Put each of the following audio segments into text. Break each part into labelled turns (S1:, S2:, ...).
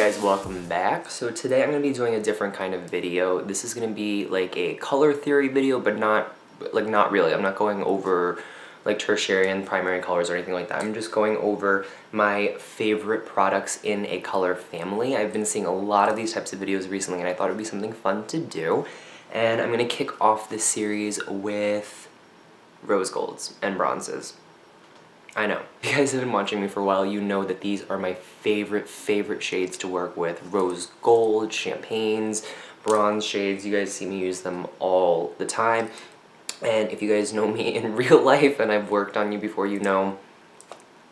S1: guys, welcome back. So today I'm going to be doing a different kind of video. This is going to be like a color theory video, but not really. I'm not going over like tertiary and primary colors or anything like that. I'm just going over my favorite products in a color family. I've been seeing a lot of these types of videos recently and I thought it would be something fun to do. And I'm going to kick off this series with rose golds and bronzes. I know. If you guys have been watching me for a while, you know that these are my favorite shades to work with. Rose gold, champagnes, bronze shades. You guys see me use them all the time. And if you guys know me in real life and I've worked on you before, you know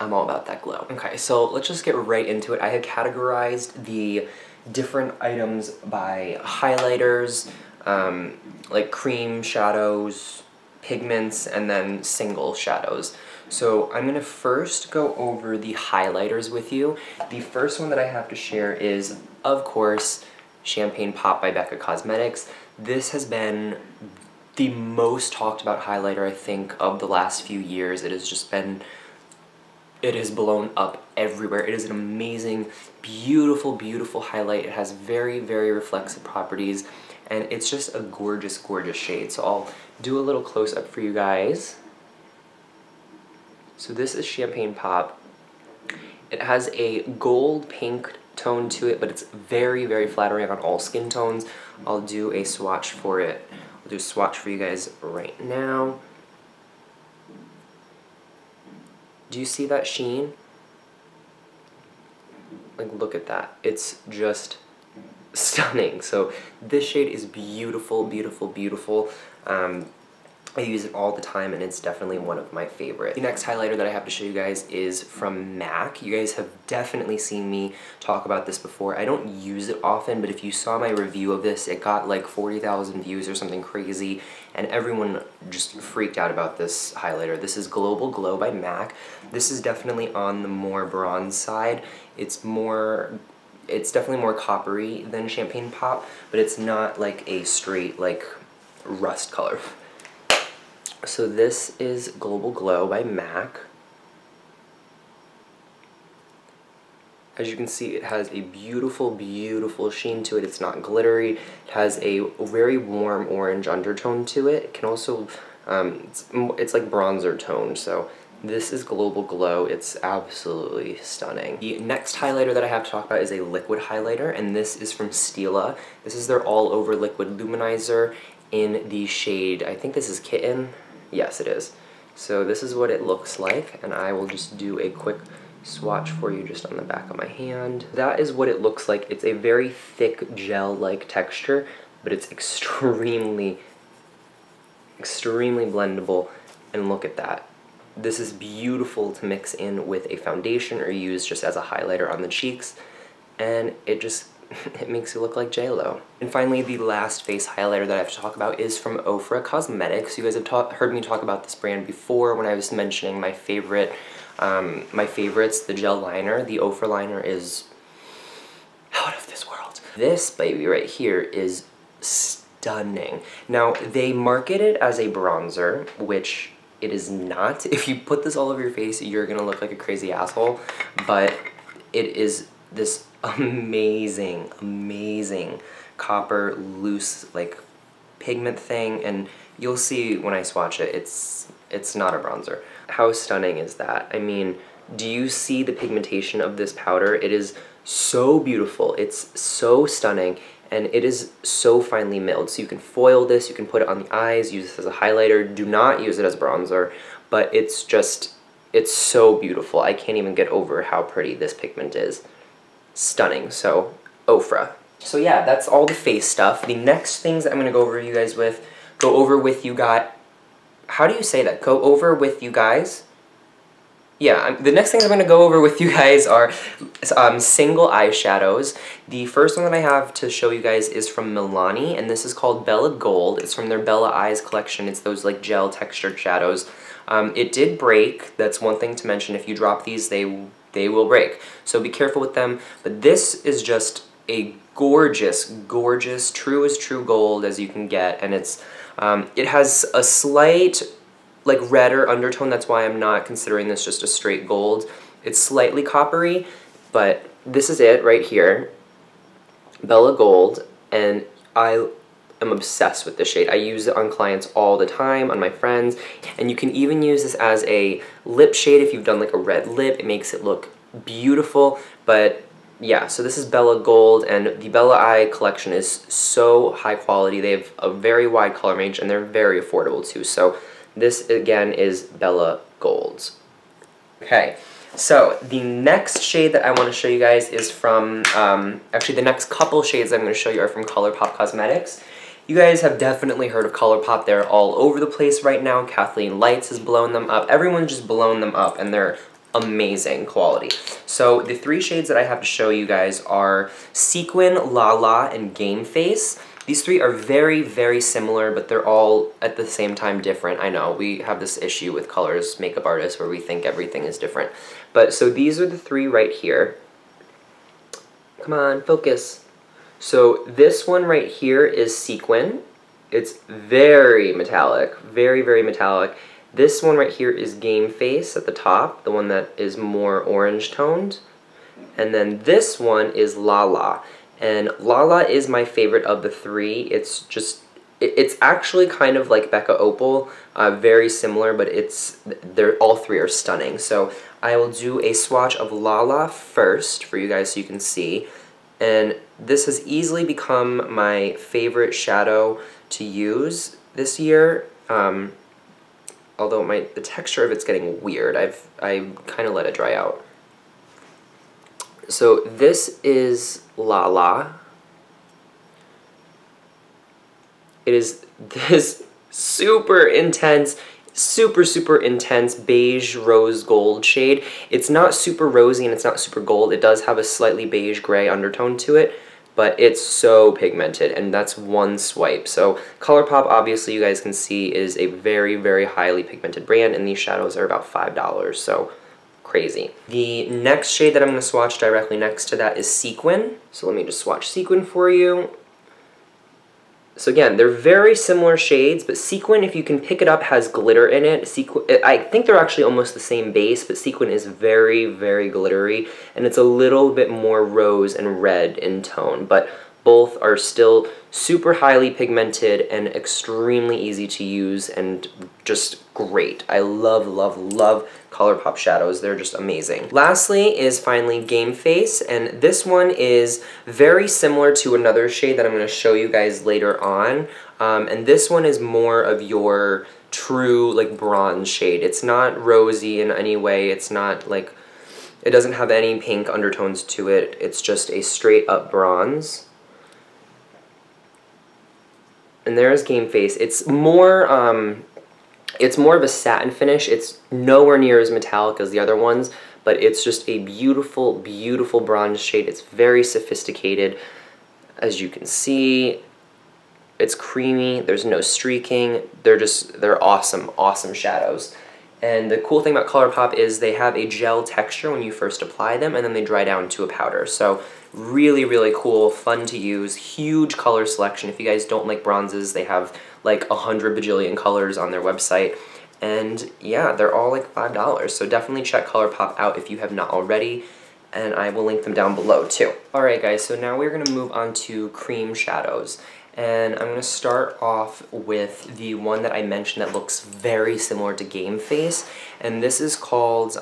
S1: I'm all about that glow. Okay, so let's just get right into it. I have categorized the different items by highlighters, like cream shadows, pigments, and then single shadows. So I'm going to first go over the highlighters with you. The first one that I have to share is, of course, Champagne Pop by Becca Cosmetics. This has been the most talked about highlighter, I think, of the last few years. It has just been, it is blown up everywhere. It is an amazing, beautiful highlight. It has very reflexive properties, and it's just a gorgeous shade. So I'll do a little close-up for you guys. So this is Champagne Pop. It has a gold pink tone to it, but it's very flattering on all skin tones. I'll do a swatch for it. I'll do a swatch for you guys right now. Do you see that sheen? Like, look at that. It's just stunning. So this shade is beautiful. I use it all the time and it's definitely one of my favorites. The next highlighter that I have to show you guys is from MAC. You guys have definitely seen me talk about this before. I don't use it often, but if you saw my review of this, it got like 40,000 views or something crazy, and everyone just freaked out about this highlighter. This is Global Glow by MAC. This is definitely on the more bronze side. It's definitely more coppery than Champagne Pop, but it's not like a straight like rust color. So this is Global Glow by MAC. As you can see, it has a beautiful sheen to it. It's not glittery. It has a very warm orange undertone to it. It can also, it's like bronzer tone. So this is Global Glow. It's absolutely stunning. The next highlighter that I have to talk about is a liquid highlighter, and this is from Stila. This is their all over liquid luminizer in the shade, I think this is Kitten. Yes, it is. So this is what it looks like, and I will just do a quick swatch for you just on the back of my hand. That is what it looks like. It's a very thick gel-like texture, but it's extremely blendable, and look at that. This is beautiful to mix in with a foundation or use just as a highlighter on the cheeks, and it just it makes you look like J-Lo. And finally, the last face highlighter that I have to talk about is from OFRA Cosmetics. You guys have heard me talk about this brand before when I was mentioning my favorites, the gel liner. The OFRA liner is out of this world. This baby right here is stunning. Now, they market it as a bronzer, which it is not. If you put this all over your face, you're gonna look like a crazy asshole, but it is this amazing copper loose like pigment thing, and you'll see when I swatch it, it's not a bronzer. How stunning is that? I mean, do you see the pigmentation of this powder? It is so beautiful, it's so stunning, and it is so finely milled. So you can foil this, you can put it on the eyes, use this as a highlighter. Do not use it as bronzer, but it's so beautiful. I can't even get over how pretty this pigment is. Stunning. So OFRA. So yeah, that's all the face stuff. The next things that I'm gonna go over with you guys. How do you say that? Go over with you guys? Yeah, the next things I'm gonna go over with you guys are single eyeshadows. The first one that I have to show you guys is from Milani, and this is called Bella Gold. It's from their Bella Eyes collection. It's those like gel textured shadows. It did break. That's one thing to mention. If you drop these, they will break. So be careful with them. But this is just a gorgeous, true as true gold as you can get, and it has a slight like redder undertone. That's why I'm not considering this just a straight gold. It's slightly coppery, but this is it right here. Bella Gold, and I am obsessed with this shade. I use it on clients all the time, on my friends, and you can even use this as a lip shade if you've done like a red lip. It makes it look beautiful. But yeah, so this is Bella Gold, and the Bella Eye collection is so high quality. They have a very wide color range, and they're very affordable too. So this again is Bella Gold. Okay, so the next shade that I want to show you guys is from, actually the next couple shades I'm going to show you are from Colourpop Cosmetics. You guys have definitely heard of Colourpop. They're all over the place right now. Kathleen Lights has blown them up. Everyone's just blown them up, and they're amazing quality. So the three shades that I have to show you guys are Sequin, LaLa, and Game Face. These three are very, very similar, but they're all at the same time different. I know, we have this issue with colors makeup artists where we think everything is different. But so these are the three right here. Come on, focus. So this one right here is Sequin. It's very metallic, very, very metallic. This one right here is Game Face at the top, the one that is more orange toned. And then this one is LaLa. And LaLa is my favorite of the three. It's just, it's actually kind of like Becca Opal, very similar, but all three are stunning. So I will do a swatch of LaLa first for you guys so you can see. And this has easily become my favorite shadow to use this year. Although the texture of it's getting weird. I kind of let it dry out. So this is LaLa. It is this super intense, super intense beige rose gold shade. It's not super rosy and it's not super gold. It does have a slightly beige gray undertone to it, but it's so pigmented, and that's one swipe. So Colourpop, obviously you guys can see, is a very, very highly pigmented brand, and these shadows are about $5, so crazy. The next shade that I'm going to swatch directly next to that is Sequin. So let me just swatch Sequin for you. So again, they're very similar shades, but Sequin, if you can pick it up, has glitter in it. I think they're actually almost the same base, but Sequin is very, very glittery, and it's a little bit more rose and red in tone, but both are still super highly pigmented and extremely easy to use and just great. I love, love, love Colourpop shadows. They're just amazing. Lastly is finally Game Face, and this one is very similar to another shade that I'm going to show you guys later on, and this one is more of your true like bronze shade. It's not rosy in any way. It's not like, it doesn't have any pink undertones to it. It's just a straight up bronze. And there's Game Face. It's more of a satin finish. It's nowhere near as metallic as the other ones, but it's just a beautiful, beautiful bronze shade. It's very sophisticated. As you can see, it's creamy. There's no streaking. They're awesome, awesome shadows. And the cool thing about Colourpop is they have a gel texture when you first apply them, and then they dry down to a powder. So really, really cool, fun to use, huge color selection. If you guys don't like bronzes, they have like 100 bajillion colors on their website. And yeah, they're all like $5. So definitely check Colourpop out if you have not already, and I will link them down below too. Alright guys, so now we're going to move on to cream shadows. And I'm going to start off with the one that I mentioned that looks very similar to Game Face. And this is called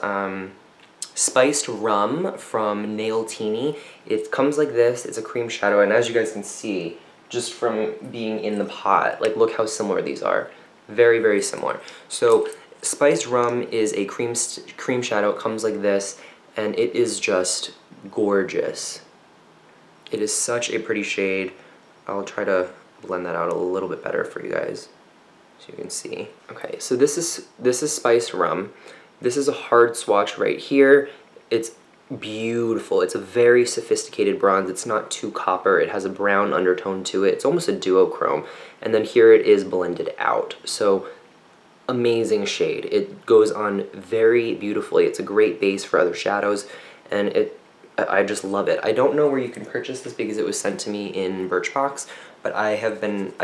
S1: Spiced Rum from Nail Tini. It comes like this. It's a cream shadow. And as you guys can see, just from being in the pot, like look how similar these are. Very, very similar. So Spiced Rum is a cream shadow. It comes like this. And it is just gorgeous. It is such a pretty shade. I'll try to blend that out a little bit better for you guys so you can see. Okay, so this is Spiced Rum. This is a hard swatch right here. It's beautiful. It's a very sophisticated bronze. It's not too copper. It has a brown undertone to it. It's almost a duochrome. And then here it is blended out. So amazing shade. It goes on very beautifully. It's a great base for other shadows, and I just love it. I don't know where you can purchase this because it was sent to me in Birchbox, but I've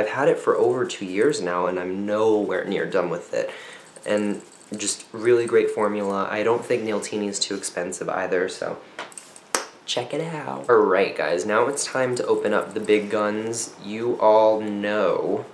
S1: had it for over 2 years now, and I'm nowhere near done with it. And just really great formula. I don't think Nail Tini is too expensive either, so Check it out. Alright guys, now it's time to open up the big guns. You all know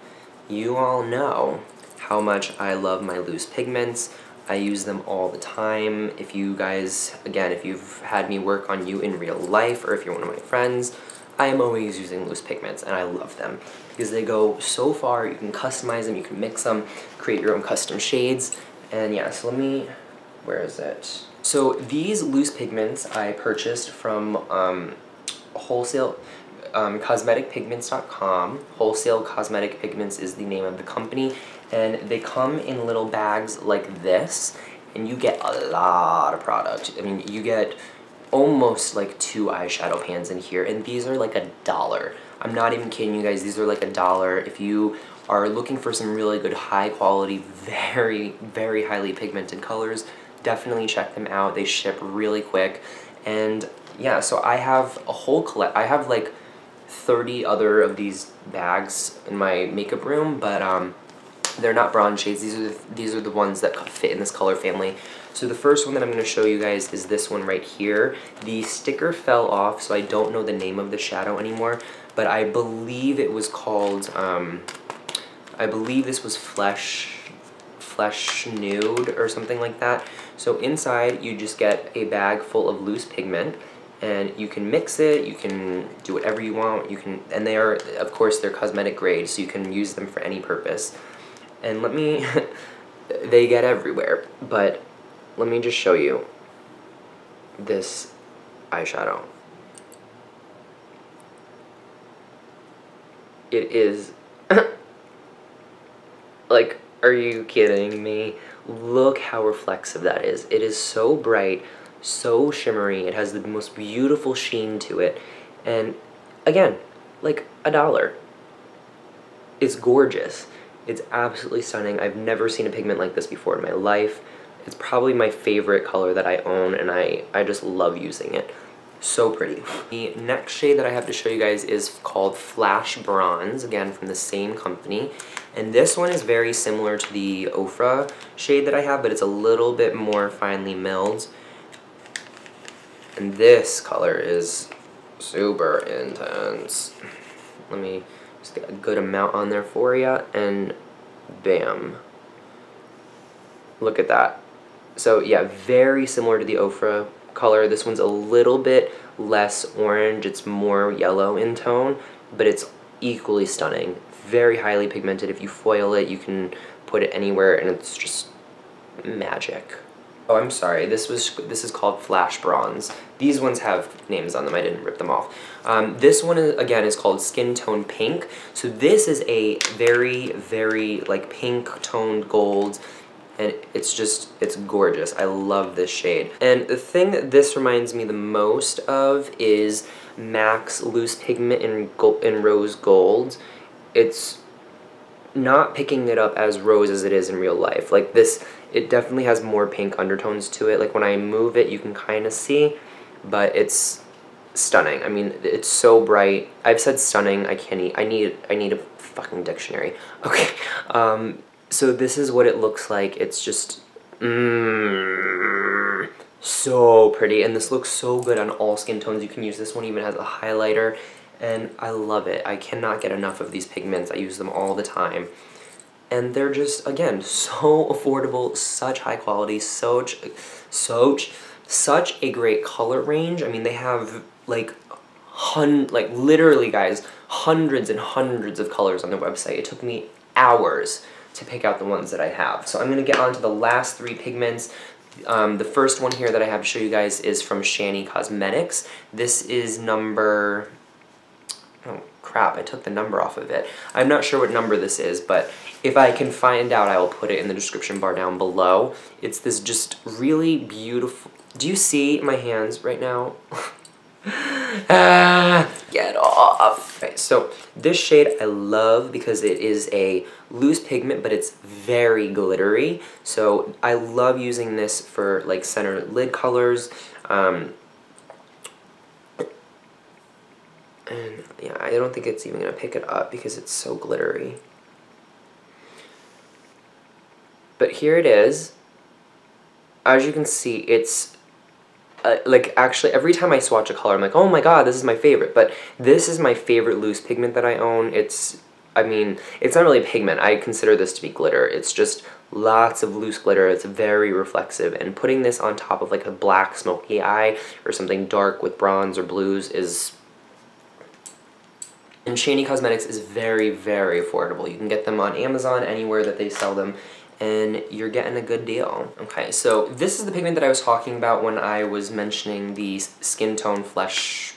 S1: how much I love my loose pigments. I use them all the time. If you guys, again, if you've had me work on you in real life, or if you're one of my friends, I am always using loose pigments, and I love them because they go so far. You can customize them, you can mix them, create your own custom shades, and yeah, so where is it? So these loose pigments I purchased from wholesale cosmeticpigments.com. Wholesale Cosmetic Pigments is the name of the company, and they come in little bags like this, and you get a lot of product. I mean, you get almost like 2 eyeshadow pans in here, and these are like $1. I'm not even kidding you guys, these are like $1. If you are looking for some really good, high quality, very, very highly pigmented colors, definitely check them out. They ship really quick. And yeah, so I have a whole I have like 30 other of these bags in my makeup room, but they're not bronze shades. These are the ones that fit in this color family. So the first one that I'm going to show you guys is this one right here. The sticker fell off, so I don't know the name of the shadow anymore, but I believe it was called, I believe this was Flesh Nude or something like that. So inside you just get a bag full of loose pigment, and you can mix it, you can do whatever you want, and they are, of course, they're cosmetic grade, so you can use them for any purpose. And they get everywhere, but let me just show you this eyeshadow. It is, like, are you kidding me? Look how reflexive that is. It is so bright, so shimmery. It has the most beautiful sheen to it. And again, like $1. It's gorgeous. It's absolutely stunning. I've never seen a pigment like this before in my life. It's probably my favorite color that I own, and I just love using it. So pretty. The next shade that I have to show you guys is called Flash Bronze, again from the same company. And this one is very similar to the OFRA shade that I have, but it's a little bit more finely milled. And this color is super intense. Let me just get a good amount on there for you, and bam. Look at that. So yeah, very similar to the OFRA color. This one's a little bit less orange, it's more yellow in tone, but it's equally stunning. Very highly pigmented. If you foil it, you can put it anywhere, and it's just magic. Oh, I'm sorry, this is called Flash Bronze. These ones have names on them, I didn't rip them off. This one, again, is called Skin Tone Pink. So this is a very, very, like, pink toned gold, and it's gorgeous. I love this shade. And the thing that this reminds me the most of is MAC's Loose Pigment in Rose Gold. It's not picking it up as rose as it is in real life. Like this, it definitely has more pink undertones to it. Like when I move it, you can kind of see, but it's stunning. I mean, it's so bright. I've said stunning. I need a fucking dictionary. Okay. So this is what it looks like. It's just so pretty, and this looks so good on all skin tones. You can use this one even as a highlighter, and I love it. I cannot get enough of these pigments. I use them all the time. And they're just, again, so affordable, such high quality, such a great color range. I mean, they have like literally, guys, hundreds and hundreds of colors on their website. It took me hours to pick out the ones that I have. So I'm gonna get on to the last 3 pigments. The first one here that I have to show you guys is from Shani Cosmetics. This is number, oh crap, I took the number off of it. I'm not sure what number this is, but if I can find out, I will put it in the description bar down below. It's this just really beautiful, do you see my hands right now? Get off. Right, so this shade I love because it is a loose pigment, but it's very glittery. So I love using this for like center lid colors. And yeah, I don't think it's even gonna pick it up because it's so glittery. But here it is. As you can see, it's like actually every time I swatch a color, I'm like, oh my god, this is my favorite. But this is my favorite loose pigment that I own. I mean, it's not really pigment. I consider this to be glitter. It's just lots of loose glitter. It's very reflexive, and putting this on top of like a black smoky eye or something dark with bronze or blues is... And Shiny Cosmetics is very, very affordable. You can get them on Amazon, anywhere that they sell them, and you're getting a good deal. Okay, so this is the pigment that I was talking about when I was mentioning the Skin Tone Flesh...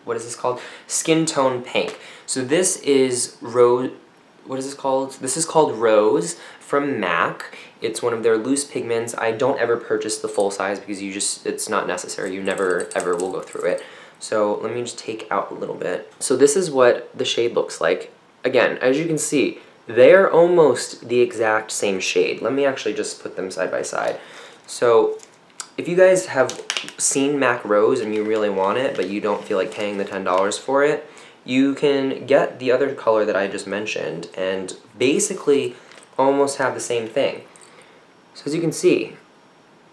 S1: What is this called? Skin Tone Pink. So this is Rose... What is this called? This is called Rose from MAC. It's one of their loose pigments. I don't ever purchase the full size because it's not necessary. You never, ever will go through it. So let me just take out a little bit. So this is what the shade looks like. Again, as you can see, they're almost the exact same shade. Let me actually just put them side by side. So if you guys have seen MAC Rose and you really want it, but you don't feel like paying the $10 for it, you can get the other color that I just mentioned and basically almost have the same thing. So as you can see,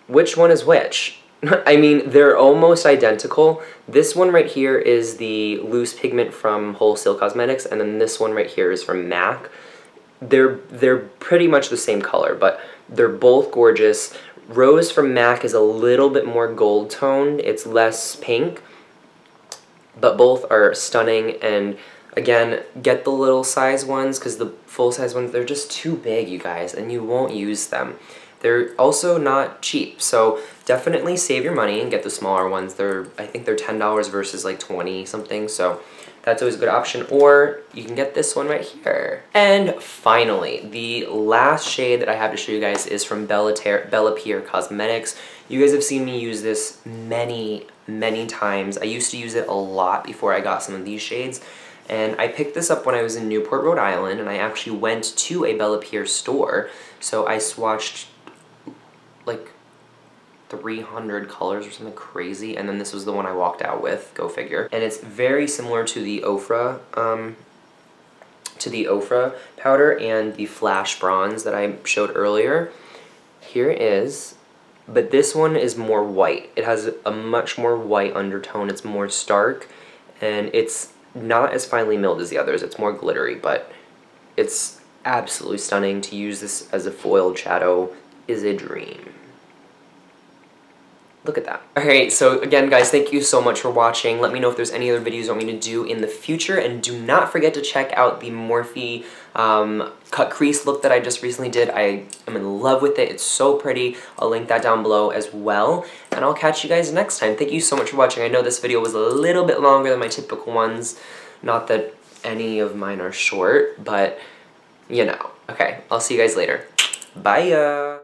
S1: which one is which? I mean, they're almost identical. This one right here is the loose pigment from Wholesale Cosmetics, and then this one right here is from MAC. They're pretty much the same color, but they're both gorgeous. Rose from MAC is a little bit more gold toned. It's less pink, but both are stunning. And again, get the little size ones because the full size ones, they're just too big, you guys, and you won't use them. They're also not cheap, so definitely save your money and get the smaller ones. I think they're $10 versus like 20 something, so that's always a good option. Or you can get this one right here. And finally, the last shade that I have to show you guys is from Bella Pierre Cosmetics. You guys have seen me use this many, many times. I used to use it a lot before I got some of these shades. And I picked this up when I was in Newport, Rhode Island, and I actually went to a Bella Pierre store. So I swatched like 300 colors or something crazy, and then this was the one I walked out with, go figure. And it's very similar to the OFRA powder and the Flash Bronze that I showed earlier. Here it is, but this one is more white. It has a much more white undertone. It's more stark, and it's not as finely milled as the others. It's more glittery, but it's absolutely stunning. To use this as a foiled shadow is a dream. Look at that. Alright, so again guys, thank you so much for watching. Let me know if there's any other videos you want me to do in the future, and do not forget to check out the Morphe cut crease look that I just recently did. I am in love with it. It's so pretty. I'll link that down below as well, and I'll catch you guys next time. Thank you so much for watching. I know this video was a little bit longer than my typical ones. Not that any of mine are short, but you know. Okay, I'll see you guys later. Bye!